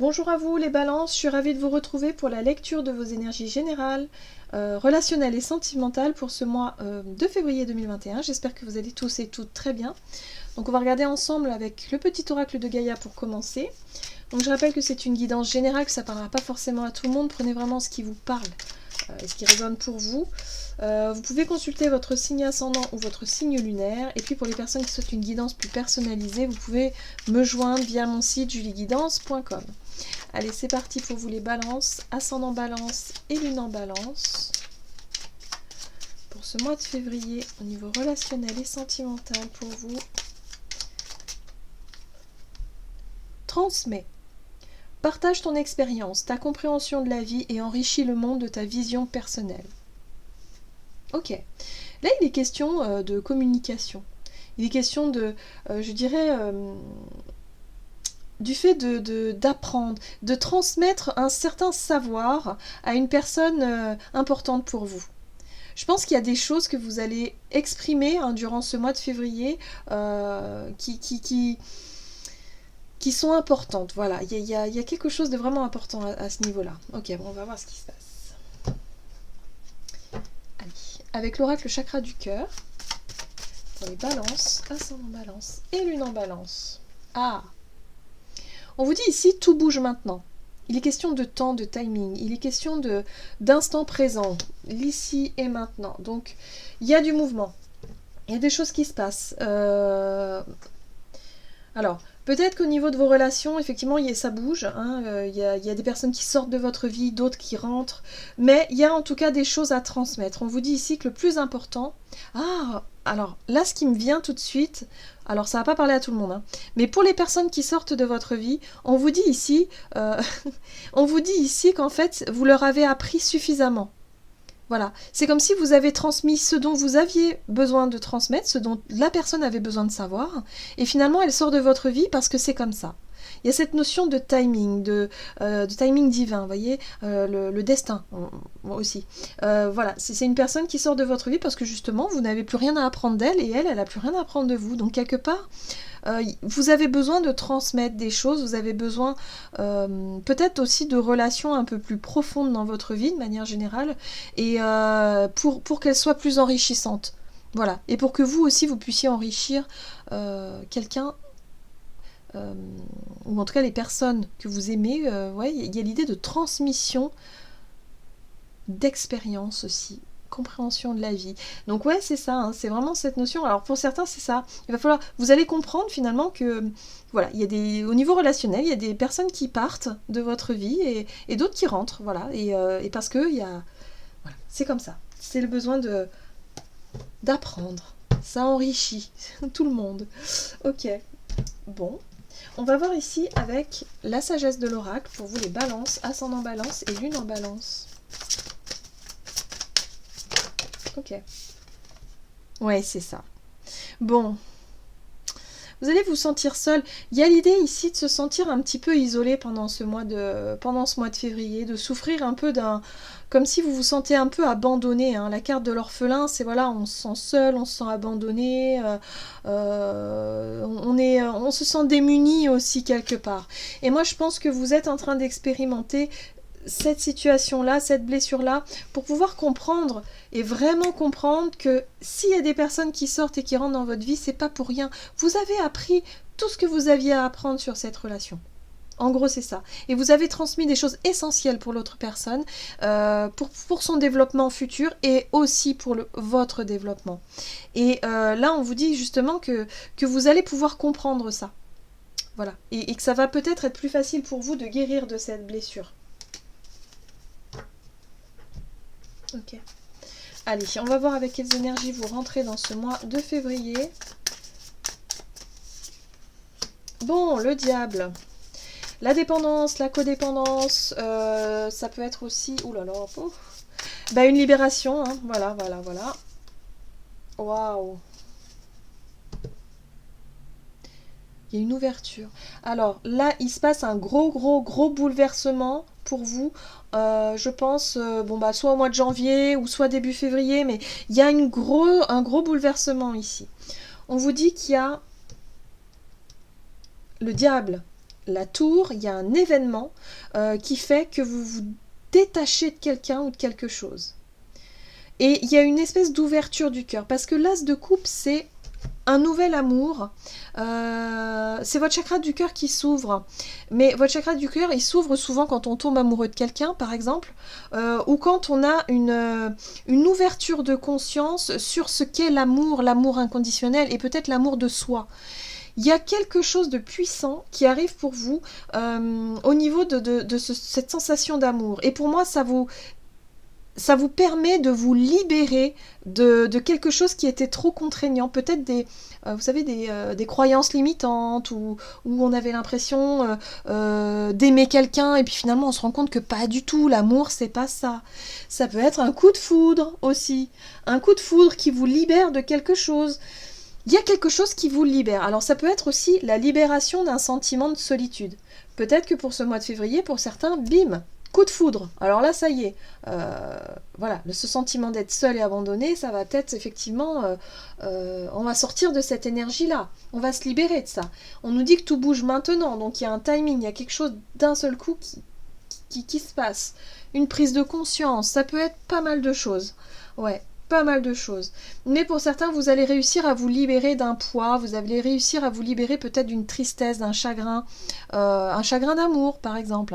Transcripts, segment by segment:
Bonjour à vous les balances, je suis ravie de vous retrouver pour la lecture de vos énergies générales, relationnelles et sentimentales pour ce mois de février 2021. J'espère que vous allez tous et toutes très bien. Donc on va regarder ensemble avec le petit oracle de Gaïa pour commencer. Donc je rappelle que c'est une guidance générale, que ça ne parlera pas forcément à tout le monde. Prenez vraiment ce qui vous parle et ce qui résonne pour vous. Vous pouvez consulter votre signe ascendant ou votre signe lunaire. Et puis pour les personnes qui souhaitent une guidance plus personnalisée, vous pouvez me joindre via mon site julieguidance.com. Allez, c'est parti pour vous les balances, ascendant balance et lune en balance. Pour ce mois de février, au niveau relationnel et sentimental pour vous. Transmets. Partage ton expérience, ta compréhension de la vie et enrichis le monde de ta vision personnelle. Ok. Là, il est question de communication. Il est question de, je dirais... du fait d'apprendre, de transmettre un certain savoir à une personne importante pour vous. Je pense qu'il y a des choses que vous allez exprimer durant ce mois de février qui sont importantes. Voilà, il y a quelque chose de vraiment important à ce niveau-là. Ok, bon, on va voir ce qui se passe. Allez, avec l'oracle chakra du cœur, pour les balances, ascendant balance et lune en balance. Ah! On vous dit ici, tout bouge maintenant. Il est question de temps, de timing. Il est question d'instant présent, l'ici et maintenant. Donc, il y a du mouvement. Il y a des choses qui se passent. Alors, peut-être qu'au niveau de vos relations, effectivement, ça bouge. Il y a des personnes qui sortent de votre vie, d'autres qui rentrent. Mais il y a en tout cas des choses à transmettre. On vous dit ici que le plus important... Ah, alors là, ce qui me vient tout de suite... Alors, ça va pas parler à tout le monde. Mais pour les personnes qui sortent de votre vie, on vous dit ici... on vous dit ici qu'en fait, vous leur avez appris suffisamment. Voilà, c'est comme si vous avez transmis ce dont vous aviez besoin de transmettre, ce dont la personne avait besoin de savoir, et finalement elle sort de votre vie parce que c'est comme ça. Il y a cette notion de timing, de timing divin, vous voyez, le destin aussi. Voilà, c'est une personne qui sort de votre vie parce que justement vous n'avez plus rien à apprendre d'elle et elle n'a plus rien à apprendre de vous. Donc quelque part, vous avez besoin de transmettre des choses, vous avez besoin peut-être aussi de relations un peu plus profondes dans votre vie de manière générale et pour qu'elles soient plus enrichissantes. Voilà, et pour que vous aussi vous puissiez enrichir quelqu'un ou en tout cas les personnes que vous aimez. Ouais, il y a l'idée de transmission d'expérience aussi, compréhension de la vie. Donc ouais, c'est ça, c'est vraiment cette notion. Alors pour certains, c'est ça. Il va falloir, vous allez comprendre finalement que voilà, il y a au niveau relationnel, il y a des personnes qui partent de votre vie et d'autres qui rentrent, voilà. Et parce que voilà, c'est comme ça. C'est le besoin d'apprendre. Ça enrichit tout le monde. Ok. Bon. On va voir ici avec la sagesse de l'oracle pour vous les balances, ascendant balance et lune en balance. Ok. Ouais, c'est ça. Bon. Vous allez vous sentir seul. Il y a l'idée ici de se sentir un petit peu isolé pendant ce mois de février, de souffrir un peu comme si vous vous sentez un peu abandonné. La carte de l'orphelin, c'est voilà, on se sent seul, on se sent abandonné, on se sent démuni aussi quelque part. Et moi, je pense que vous êtes en train d'expérimenter cette situation-là, cette blessure-là, pour pouvoir comprendre et vraiment comprendre que s'il y a des personnes qui sortent et qui rentrent dans votre vie, c'est pas pour rien. Vous avez appris tout ce que vous aviez à apprendre sur cette relation. En gros, c'est ça. Et vous avez transmis des choses essentielles pour l'autre personne, pour son développement futur et aussi pour votre développement. Et là, on vous dit justement que vous allez pouvoir comprendre ça. Voilà. Et que ça va peut-être être plus facile pour vous de guérir de cette blessure. Ok. Allez, on va voir avec quelles énergies vous rentrez dans ce mois de février. Bon, le diable. La dépendance, la codépendance, ça peut être aussi... Ouh là là, bah, une libération, voilà. Waouh. Il y a une ouverture. Alors là, il se passe un gros bouleversement pour vous. Je pense, soit au mois de janvier ou soit début février, mais il y a un gros bouleversement ici. On vous dit qu'il y a le diable la tour, il y a un événement qui fait que vous vous détachez de quelqu'un ou de quelque chose. Et il y a une espèce d'ouverture du cœur, parce que l'as de coupe, c'est un nouvel amour, c'est votre chakra du cœur qui s'ouvre, mais votre chakra du cœur, il s'ouvre souvent quand on tombe amoureux de quelqu'un, par exemple, ou quand on a une ouverture de conscience sur ce qu'est l'amour, l'amour inconditionnel, et peut-être l'amour de soi. Il y a quelque chose de puissant qui arrive pour vous au niveau de cette sensation d'amour. Et pour moi, ça vous permet de vous libérer de quelque chose qui était trop contraignant. Peut-être vous savez, des croyances limitantes où on avait l'impression d'aimer quelqu'un et puis finalement on se rend compte que pas du tout, l'amour c'est pas ça. Ça peut être un coup de foudre aussi. Un coup de foudre qui vous libère de quelque chose. Il y a quelque chose qui vous libère. Alors ça peut être aussi la libération d'un sentiment de solitude. Peut-être que pour ce mois de février, pour certains, bim, coup de foudre. Alors là, ça y est. Voilà, ce sentiment d'être seul et abandonné, ça va peut-être effectivement... on va sortir de cette énergie-là. On va se libérer de ça. On nous dit que tout bouge maintenant. Donc il y a un timing, il y a quelque chose d'un seul coup qui se passe. Une prise de conscience. Ça peut être pas mal de choses. Ouais. Pas mal de choses. Mais pour certains, vous allez réussir à vous libérer d'un poids, vous allez réussir à vous libérer peut-être d'une tristesse, d'un chagrin, un chagrin d'amour par exemple,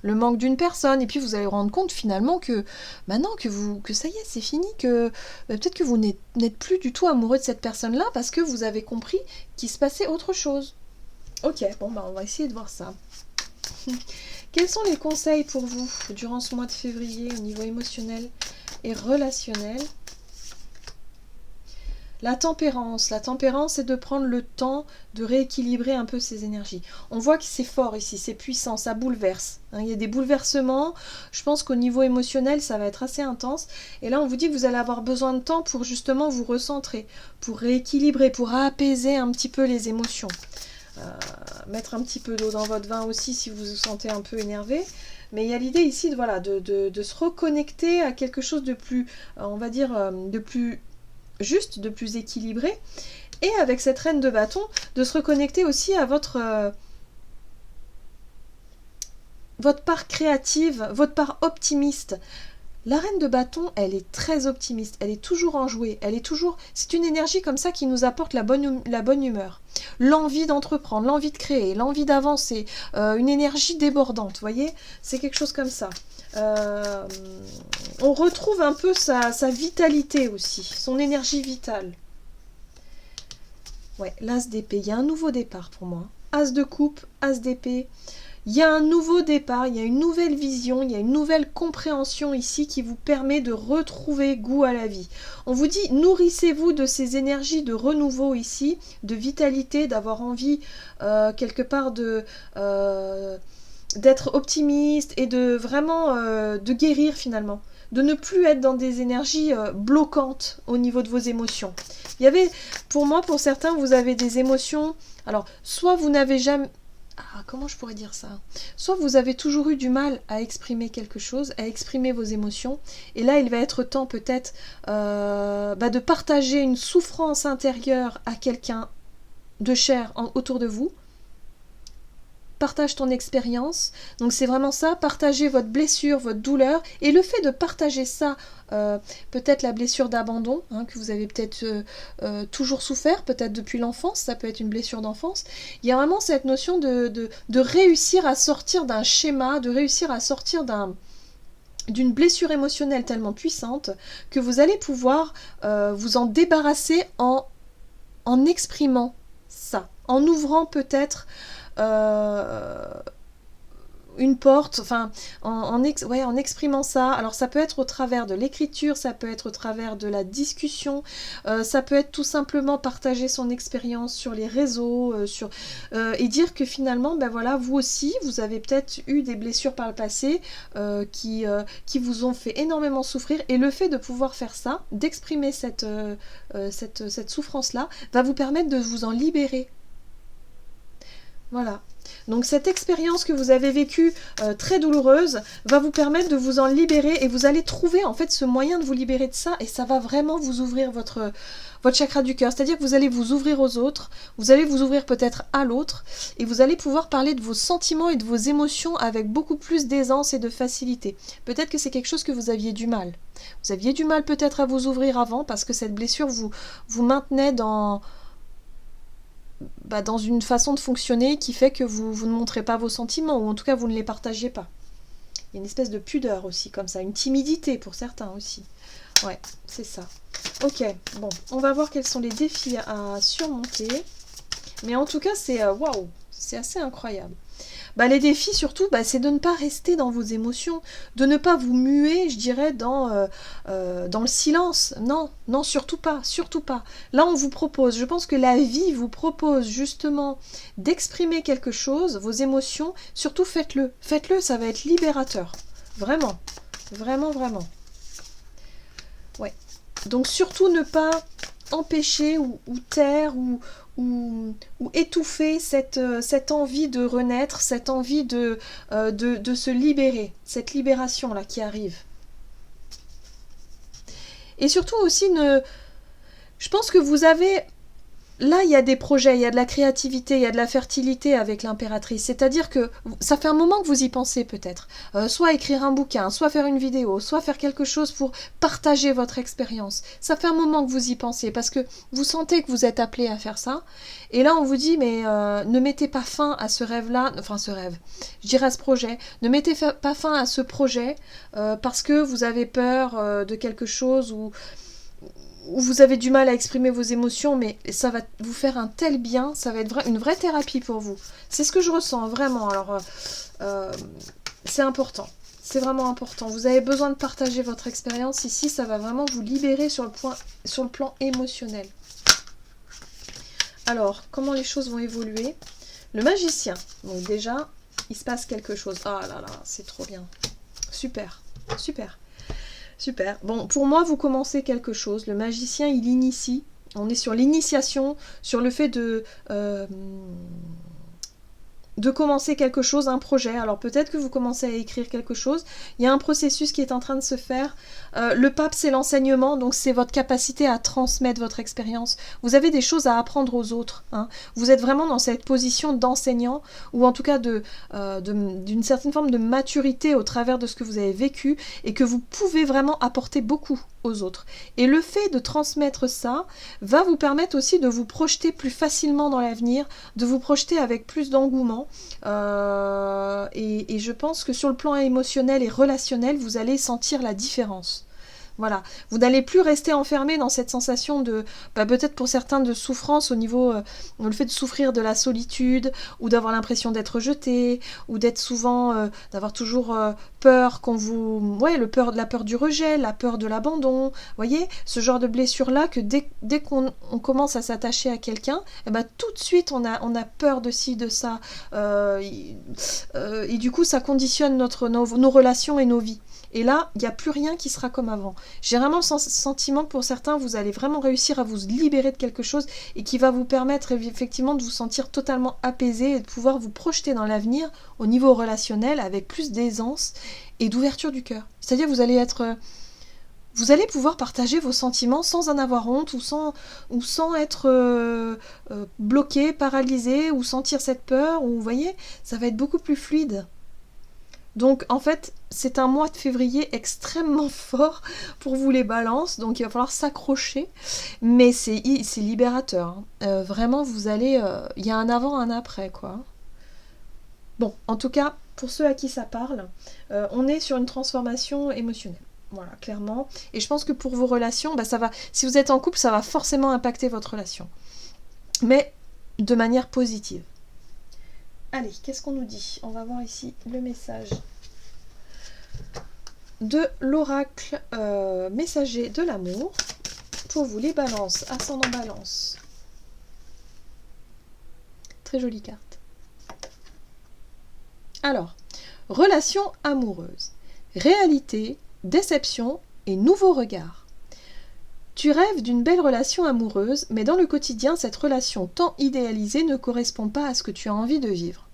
le manque d'une personne, et puis vous allez vous rendre compte finalement que maintenant que ça y est, c'est fini, que peut-être que vous n'êtes plus du tout amoureux de cette personne-là parce que vous avez compris qu'il se passait autre chose. Ok, bon bah on va essayer de voir ça. Quels sont les conseils pour vous durant ce mois de février au niveau émotionnel et relationnel? La tempérance, c'est de prendre le temps de rééquilibrer un peu ses énergies. On voit que c'est fort ici, c'est puissant, ça bouleverse. Il y a des bouleversements, je pense qu'au niveau émotionnel, ça va être assez intense. Et là, on vous dit que vous allez avoir besoin de temps pour justement vous recentrer, pour rééquilibrer, pour apaiser un petit peu les émotions. Mettre un petit peu d'eau dans votre vin aussi si vous vous sentez un peu énervé. Mais il y a l'idée ici de se reconnecter à quelque chose de plus, on va dire, de plus juste, de plus équilibré. Et avec cette reine de bâton, de se reconnecter aussi à votre part créative, votre part optimiste. La reine de bâton, elle est très optimiste, elle est toujours enjouée, c'est une énergie comme ça qui nous apporte la bonne humeur, l'envie d'entreprendre, l'envie de créer, l'envie d'avancer, une énergie débordante, vous voyez, c'est quelque chose comme ça. On retrouve un peu sa vitalité aussi, son énergie vitale. Ouais, l'as d'épée, il y a un nouveau départ pour moi. As de coupe, as d'épée. Il y a un nouveau départ, il y a une nouvelle vision, il y a une nouvelle compréhension ici qui vous permet de retrouver goût à la vie. On vous dit, nourrissez-vous de ces énergies de renouveau ici, de vitalité, d'avoir envie quelque part d'être optimiste et de vraiment de guérir finalement. De ne plus être dans des énergies bloquantes au niveau de vos émotions. Il y avait, pour moi, pour certains, vous avez des émotions, alors soit vous n'avez jamais... comment je pourrais dire ça? Soit vous avez toujours eu du mal à exprimer quelque chose, à exprimer vos émotions, et là il va être temps peut-être de partager une souffrance intérieure à quelqu'un de cher autour de vous. Partage ton expérience, donc c'est vraiment ça, partager votre blessure, votre douleur, et le fait de partager ça, peut-être la blessure d'abandon, que vous avez peut-être toujours souffert, peut-être depuis l'enfance, ça peut être une blessure d'enfance, il y a vraiment cette notion de réussir à sortir d'un schéma, de réussir à sortir d'une blessure émotionnelle tellement puissante que vous allez pouvoir vous en débarrasser en exprimant ça, en ouvrant peut-être une porte, enfin en exprimant ça. Alors ça peut être au travers de l'écriture, ça peut être au travers de la discussion, ça peut être tout simplement partager son expérience sur les réseaux, et dire que finalement, vous aussi, vous avez peut-être eu des blessures par le passé qui vous ont fait énormément souffrir, et le fait de pouvoir faire ça, d'exprimer cette souffrance-là, va vous permettre de vous en libérer. Voilà. Donc cette expérience que vous avez vécue très douloureuse va vous permettre de vous en libérer et vous allez trouver en fait ce moyen de vous libérer de ça et ça va vraiment vous ouvrir votre chakra du cœur. C'est-à-dire que vous allez vous ouvrir aux autres, vous allez vous ouvrir peut-être à l'autre et vous allez pouvoir parler de vos sentiments et de vos émotions avec beaucoup plus d'aisance et de facilité. Peut-être que c'est quelque chose que vous aviez du mal. Vous aviez du mal peut-être à vous ouvrir avant parce que cette blessure vous maintenait dans une façon de fonctionner qui fait que vous ne montrez pas vos sentiments, ou en tout cas vous ne les partagez pas. Il y a une espèce de pudeur aussi, comme ça, une timidité pour certains aussi. Ouais, c'est ça. Ok, bon, on va voir quels sont les défis à surmonter. Mais en tout cas, c'est waouh, c'est assez incroyable. Les défis surtout, c'est de ne pas rester dans vos émotions, de ne pas vous muer, je dirais, dans le silence. Non, non, surtout pas, surtout pas. Là, on vous propose, je pense que la vie vous propose justement d'exprimer quelque chose, vos émotions, surtout faites-le. Faites-le, ça va être libérateur. Vraiment, vraiment, vraiment. Ouais. Donc surtout ne pas empêcher ou taire ou étouffer cette envie de renaître, cette envie de se libérer, cette libération-là qui arrive. Et surtout aussi, je pense que vous avez... Là, il y a des projets, il y a de la créativité, il y a de la fertilité avec l'impératrice. C'est-à-dire que ça fait un moment que vous y pensez peut-être. Soit écrire un bouquin, soit faire une vidéo, soit faire quelque chose pour partager votre expérience. Ça fait un moment que vous y pensez parce que vous sentez que vous êtes appelé à faire ça. Et là, on vous dit, mais ne mettez pas fin à ce rêve-là, enfin ce rêve, je dirais à ce projet. Ne mettez pas fin à ce projet parce que vous avez peur de quelque chose ou vous avez du mal à exprimer vos émotions, mais ça va vous faire un tel bien, ça va être une vraie thérapie pour vous. C'est ce que je ressens, vraiment. Alors, c'est important. C'est vraiment important. Vous avez besoin de partager votre expérience ici, ça va vraiment vous libérer sur le plan émotionnel. Alors, comment les choses vont évoluer? Le magicien. Donc déjà, il se passe quelque chose. Ah là là, c'est trop bien. Super, super. Super. Bon, pour moi, vous commencez quelque chose. Le magicien, il initie. On est sur l'initiation, sur le fait de commencer quelque chose, un projet. Alors peut-être que vous commencez à écrire quelque chose. Il y a un processus qui est en train de se faire. Le pape, c'est l'enseignement, donc c'est votre capacité à transmettre votre expérience. Vous avez des choses à apprendre aux autres. Hein. Vous êtes vraiment dans cette position d'enseignant, ou en tout cas d'une certaine forme de maturité au travers de ce que vous avez vécu, et que vous pouvez vraiment apporter beaucoup aux autres. Et le fait de transmettre ça va vous permettre aussi de vous projeter plus facilement dans l'avenir, de vous projeter avec plus d'engouement. Et je pense que sur le plan émotionnel et relationnel, vous allez sentir la différence. Voilà, vous n'allez plus rester enfermé dans cette sensation de, peut-être pour certains, de souffrance au niveau, le fait de souffrir de la solitude, ou d'avoir l'impression d'être rejeté, ou d'être souvent, d'avoir toujours peur qu'on vous... Ouais, la peur du rejet, la peur de l'abandon, vous voyez, ce genre de blessure-là que dès qu'on commence à s'attacher à quelqu'un, tout de suite on a peur de ci, de ça, et du coup ça conditionne nos relations et nos vies. Et là, il n'y a plus rien qui sera comme avant. J'ai vraiment le sentiment que pour certains, vous allez vraiment réussir à vous libérer de quelque chose et qui va vous permettre effectivement de vous sentir totalement apaisé et de pouvoir vous projeter dans l'avenir au niveau relationnel avec plus d'aisance et d'ouverture du cœur. C'est-à-dire que vous allez pouvoir partager vos sentiments sans en avoir honte ou sans être bloqué, paralysé ou sentir cette peur. Ou, vous voyez, ça va être beaucoup plus fluide. Donc en fait, c'est un mois de février extrêmement fort pour vous les balances, donc il va falloir s'accrocher, mais c'est libérateur. Hein. Vraiment, vous allez... Il y a un avant, un après, quoi. Bon, en tout cas, pour ceux à qui ça parle, on est sur une transformation émotionnelle. Voilà, clairement. Et je pense que pour vos relations, ça va. Si vous êtes en couple, ça va forcément impacter votre relation. Mais de manière positive. Allez, qu'est-ce qu'on nous dit? On va voir ici le message de l'oracle messager de l'amour pour vous les balances, ascendant balance. Très jolie carte. Alors, relation amoureuse, réalité, déception et nouveau regard. Tu rêves d'une belle relation amoureuse, mais dans le quotidien, cette relation tant idéalisée ne correspond pas à ce que tu as envie de vivre.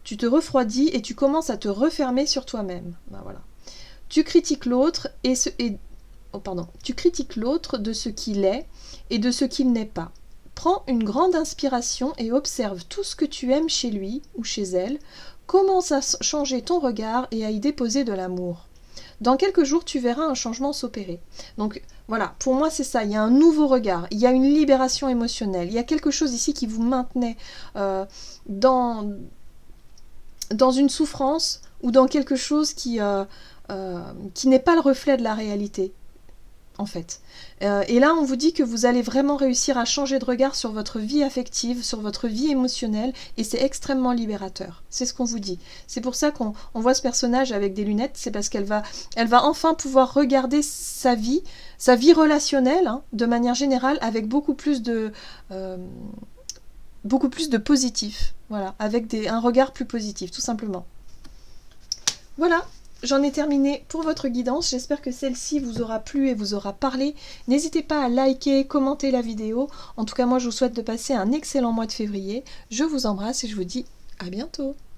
Tu te refroidis et tu commences à te refermer sur toi-même. Ben voilà. Tu critiques l'autre tu critiques l'autre de ce qu'il est et de ce qu'il n'est pas. Prends une grande inspiration et observe tout ce que tu aimes chez lui ou chez elle. Commence à changer ton regard et à y déposer de l'amour. Dans quelques jours, tu verras un changement s'opérer. Donc voilà, pour moi c'est ça, il y a un nouveau regard, il y a une libération émotionnelle, il y a quelque chose ici qui vous maintenait dans une souffrance ou dans quelque chose qui n'est pas le reflet de la réalité, en fait. Et là, on vous dit que vous allez vraiment réussir à changer de regard sur votre vie affective, sur votre vie émotionnelle, et c'est extrêmement libérateur. C'est ce qu'on vous dit. C'est pour ça qu'on voit ce personnage avec des lunettes, c'est parce qu'elle va enfin pouvoir regarder sa vie relationnelle, hein, de manière générale, avec beaucoup plus de positif. Voilà, avec un regard plus positif, tout simplement. Voilà. J'en ai terminé pour votre guidance, j'espère que celle-ci vous aura plu et vous aura parlé. N'hésitez pas à liker, commenter la vidéo. En tout cas, moi je vous souhaite de passer un excellent mois de février. Je vous embrasse et je vous dis à bientôt.